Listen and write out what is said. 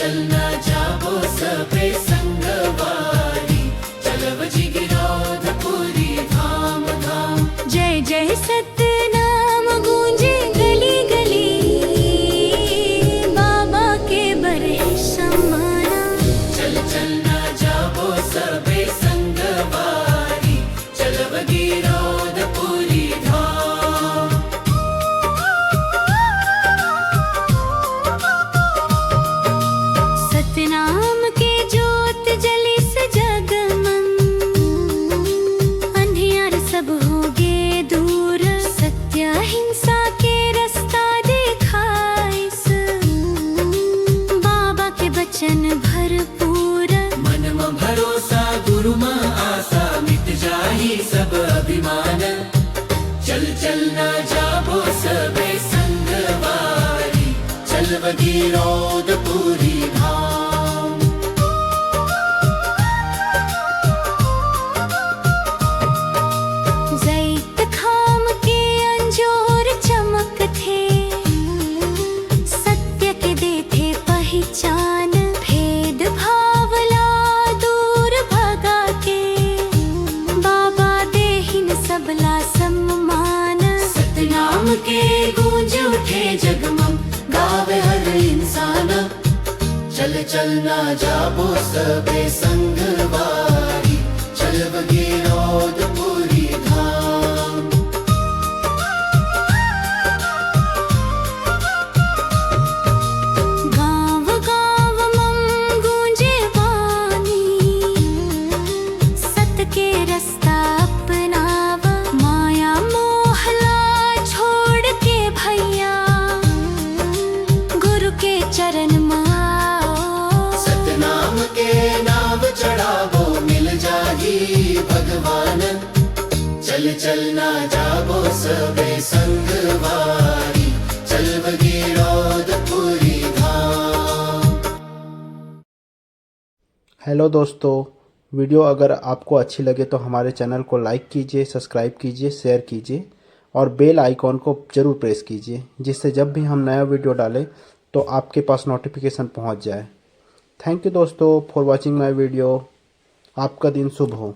चलना जाबो सबे संगवारी, चलव जिगिरोध पुरी धाम धाम। जय जय सतनाम गूंजे गली गली, बाबा के बरहे समाना। चल चलना जाबो सबे संगवारी, चलव गिरोध पुरी धाम। सतनाम के जोत जली से जगमग, अंधियार सब होगे दूर। सत्य अहिंसा के रास्ता दिखाइस, बाबा के वचन भरपूर। मन में भरोसा गुरु में आशा, मिट जाही सब अभिमान। चल चलना जाबो सबे संगवारी, चलव गिरोध पुरी धाम। ज़ैत खाम के अंजोर चमक थे, सत्य के देथे पहचान। भेद भावला दूर भगा के, बाबा देहिन सबला सम्मान। सतनाम के गूंज उठे जगमग, गावे हर इंसान। चल चलना जाबो सबे संगवारी, चलव गिरोध पुरी धाम। गाँव गाँव मम गूंजे वाणी, सत के रास्ता अपनाव। माया मोहला छोड़ के भैया, गुरु के चरण में आओ। सतनाम के नाम चढ़ावो, मिल जाही भगवान। चल चलना जाबो सबे संगवारी, चलव गिरोध पुरी धाम। हेलो दोस्तों, वीडियो अगर आपको अच्छी लगे तो हमारे चैनल को लाइक कीजिए, सब्सक्राइब कीजिए, शेयर कीजिए और बेल आइकॉन को ज़रूर प्रेस कीजिए, जिससे जब भी हम नया वीडियो डालें तो आपके पास नोटिफिकेशन पहुंच जाए। थैंक यू दोस्तों फॉर वॉचिंग माय वीडियो। आपका दिन शुभ हो।